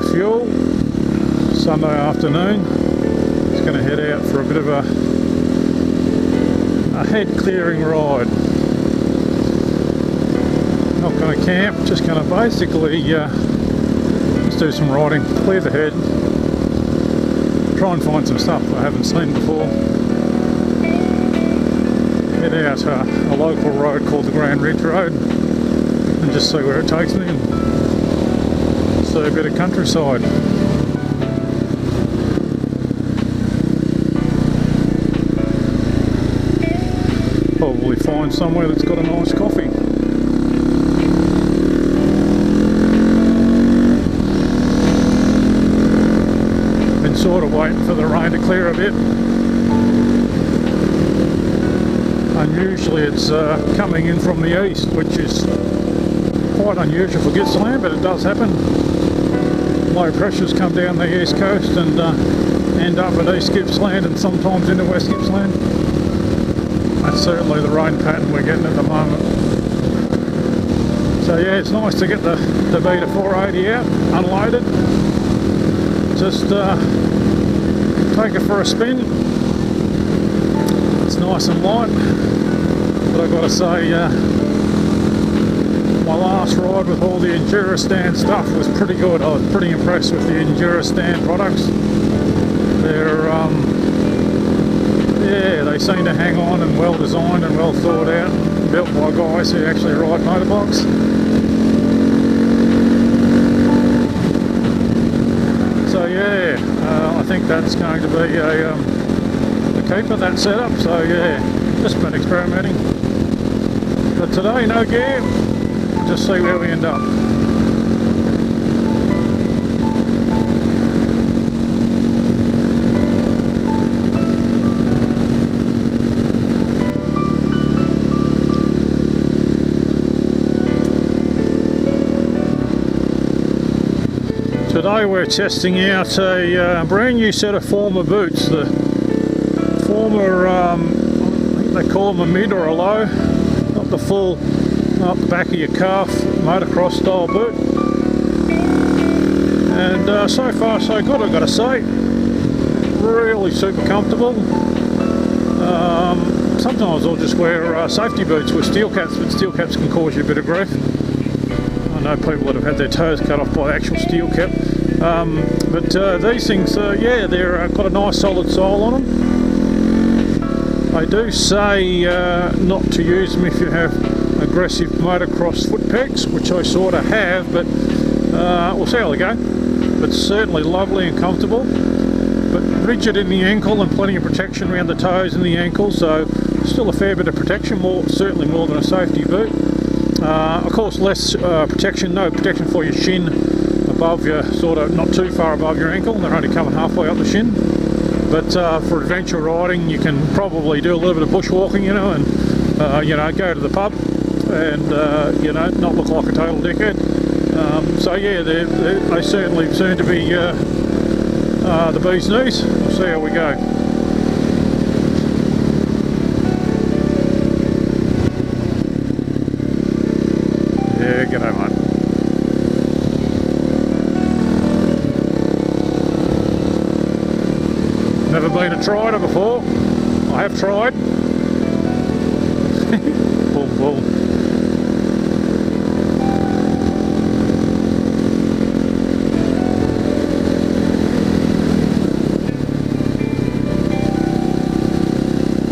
with fuel. Sunday afternoon. Just going to head out for a bit of a head clearing ride. Not going to camp, just going to basically just do some riding, clear the head, try and find some stuff I haven't seen before. Head out a local road called the Grand Ridge Road and just see where it takes me and see a bit of countryside. Probably find somewhere that's got a nice coffee. Been sort of waiting for the rain to clear a bit. Unusually it's coming in from the east, which is quite unusual for Gippsland, but it does happen. Low pressures come down the east coast and end up at East Gippsland and sometimes into West Gippsland. That's certainly the rain pattern we're getting at the moment. So yeah, it's nice to get the Beta 480 out, unloaded. Just take it for a spin. It's nice and light, but I've got to say my last ride with all the Gippsland stuff was pretty good. I was pretty impressed with the Gippsland products. They're yeah, they seem to hang on and well designed and well thought out, built by guys who actually ride motorbikes. So yeah, I think that's going to be a keeper, that setup. So yeah, just been experimenting. But today, no gear, just see where we end up. Today we're testing out a brand new set of former boots. The former, I think they call them a mid or a low, not the full, up the back of your calf, motocross style boot. And so far so good, I've got to say. Really super comfortable. Sometimes I'll just wear safety boots with steel caps, but steel caps can cause you a bit of grief. I know people that have had their toes cut off by actual steel cap. But these things, yeah, they're got a nice solid sole on them. They do say not to use them if you have aggressive motocross foot pegs, which I sort of have, but we'll see how they go. But certainly lovely and comfortable, but rigid in the ankle and plenty of protection around the toes and the ankle, so still a fair bit of protection, certainly more than a safety boot. Of course, less protection, no protection for your shin above your, sort of not too far above your ankle. They're only coming halfway up the shin. But for adventure riding, you can probably do a little bit of bushwalking, you know, and you know, go to the pub and you know, not look like a total dickhead. So yeah, they certainly seem to be the bee's knees. We'll see how we go. Yeah, g'day mate. Never been a trider before. I have tried. Boom, boom.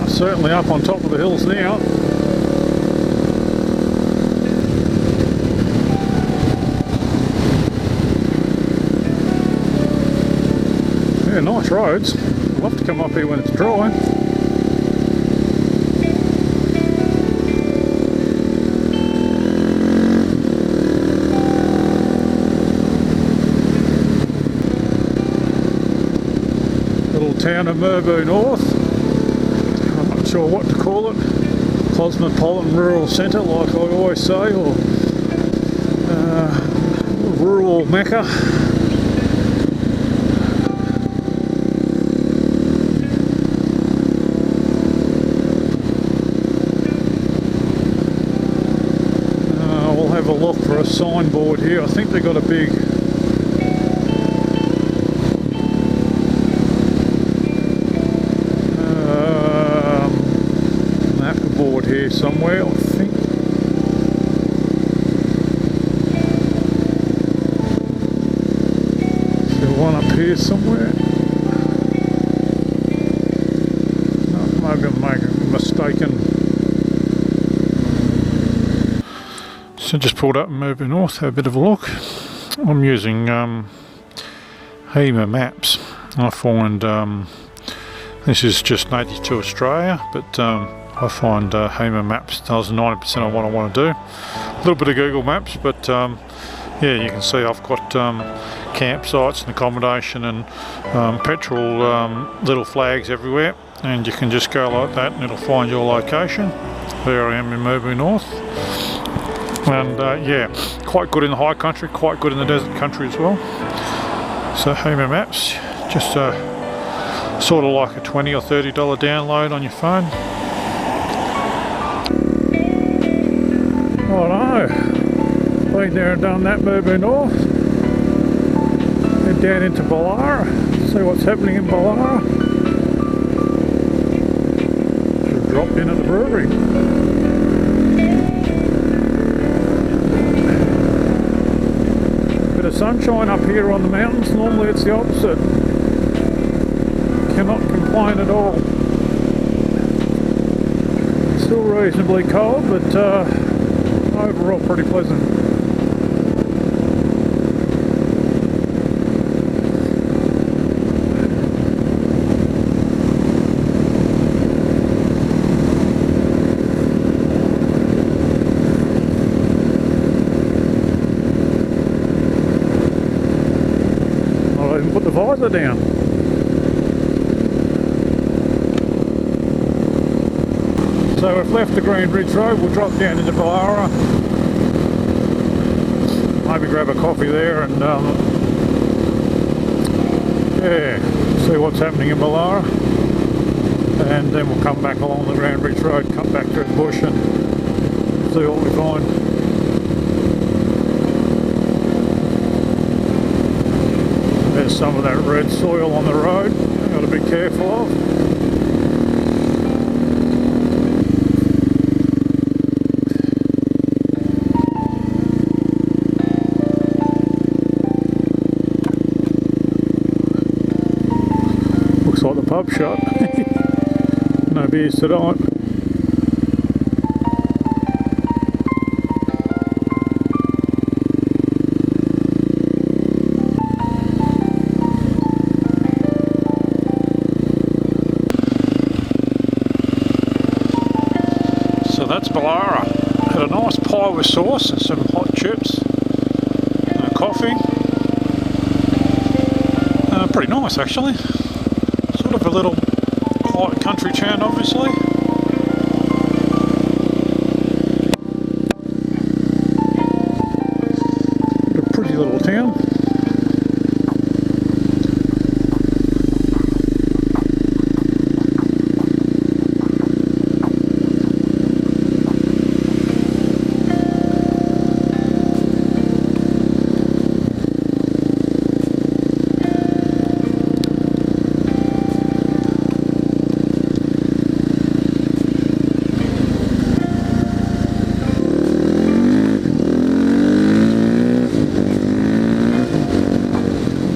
I'm certainly up on top of the hills now. Yeah, nice roads. I'd love to come up here when it's dry. Little town of Merbu North. I'm not sure what to call it. Cosmopolitan Rural Centre, like I always say, or rural Mecca. Have a look for a signboard here. I think they've got a big somewhere, I think. Is there one up here somewhere? No, maybe I'm making a mistaken. So just pulled up and moving north, have a bit of a look. I'm using HEMA maps. I find this is just native to Australia, but I find HEMA maps does 90% of what I want to do. A little bit of Google Maps, but yeah, you can see I've got campsites and accommodation and petrol little flags everywhere, and you can just go like that and it'll find your location. There I am in moving north. And yeah, quite good in the high country, quite good in the desert country as well. So HEMA Maps, just sort of like a $20 or $30 download on your phone. I know, been there and done that, moving north. Head down into Ballara, see what's happening in Ballara. Should have dropped in at the brewery. Bit of sunshine up here on the mountains. Normally it's the opposite. Cannot complain at all. Still reasonably cold, but overall pretty pleasant. Put the visor down. So we've left the Green Ridge Road, we'll drop down into Ballara, maybe grab a coffee there and yeah, see what's happening in Ballara, and then we'll come back along the Green Ridge Road, come back through the bush and see what we find. There's some of that red soil on the road, you've got to be careful of. Looks like the pub shut. No beers tonight. So that's Ballara. Had a nice pie with sauce and some hot chips and a coffee. Pretty nice actually. Sort of a little quiet country town obviously. A pretty little town.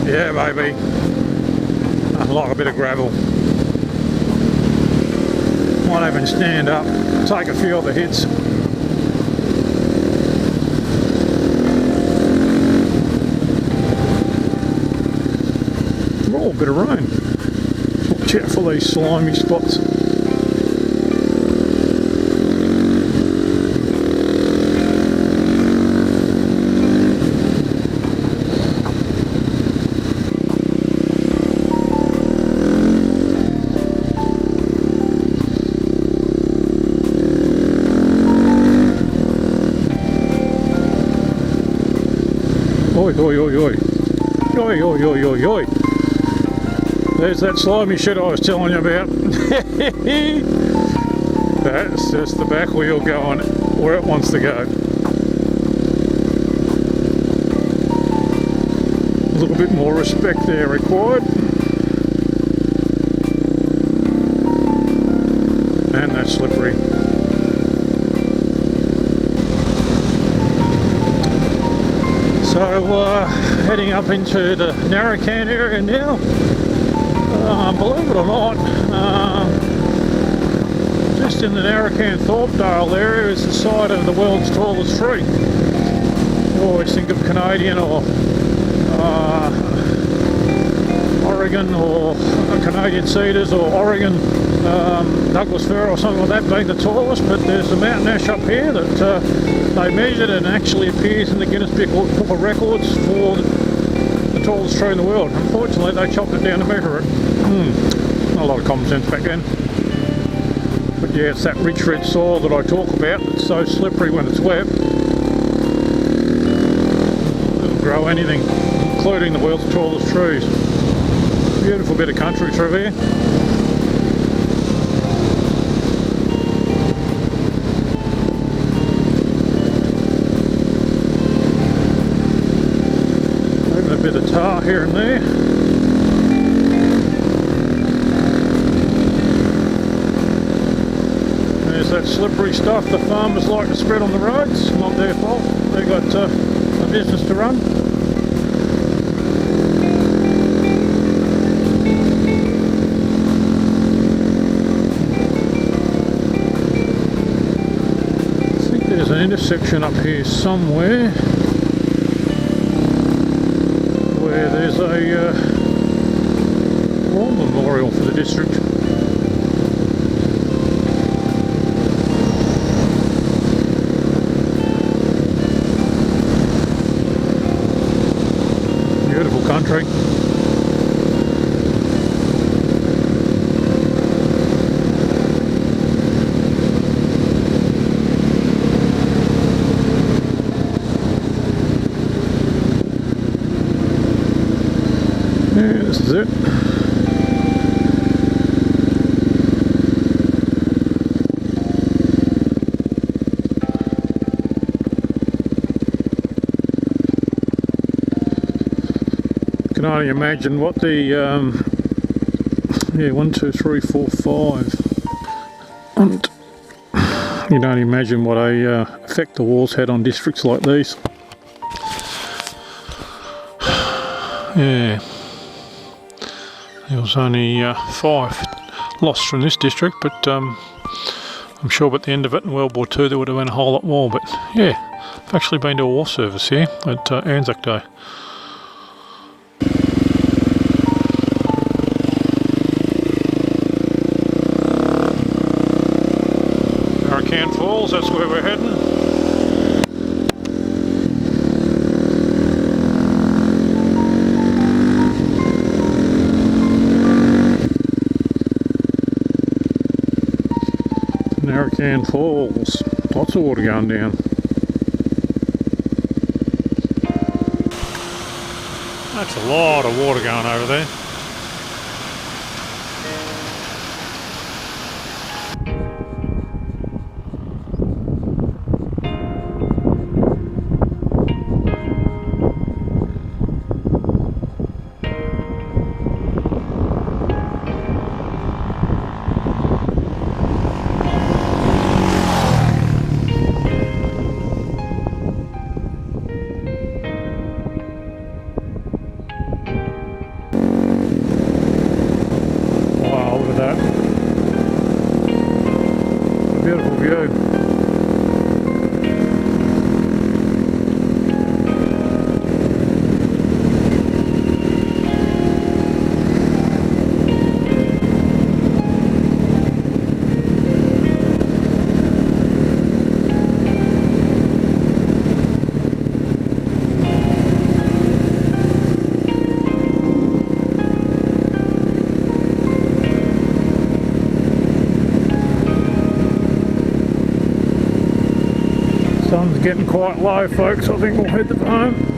Yeah, baby. I like a bit of gravel. Might even stand up, take a few other hits. Oh, a bit of rain. Watch out for these slimy spots. Oi, oi, oi, oi. Oi, oi, oi, oi, oi. There's that slimy shit I was telling you about. That's just the back wheel going where it wants to go. A little bit more respect there required. And that's slippery. So heading up into the Narrowcan area now. Believe it or not, just in the Narrowcan Thorpedale area is the site of the world's tallest tree. You always think of Canadian or Oregon or Canadian cedars or Oregon Douglas fir or something like that being the tallest, but there's a mountain ash up here that they measured and actually appears in the Guinness Book of Records for the tallest tree in the world. Unfortunately they chopped it down to measure it. Not a lot of common sense back then. But yeah, it's that rich red soil that I talk about. It's so slippery when it's wet. It'll grow anything, including the world's tallest trees. Beautiful bit of country through here. Even a bit of tar here and there. There's that slippery stuff the farmers like to spread on the roads. Not their fault. They've got a business to run. There's an intersection up here somewhere where there's a war memorial for the district. Beautiful country. Yeah, this is it. Can only imagine what the yeah, 1, 2, 3, 4, 5. And you don't imagine what a effect the wars had on districts like these. Yeah. There was only 5 lost from this district, but I'm sure at the end of it in World War II there would have been a whole lot more. But yeah, I've actually been to a war service here at Anzac Day. Narrowcan Falls, that's where we're heading. Narrowcan Falls, lots of water going down. That's a lot of water going over there. Beautiful view. Sun's getting quite low, folks. I think we'll head home.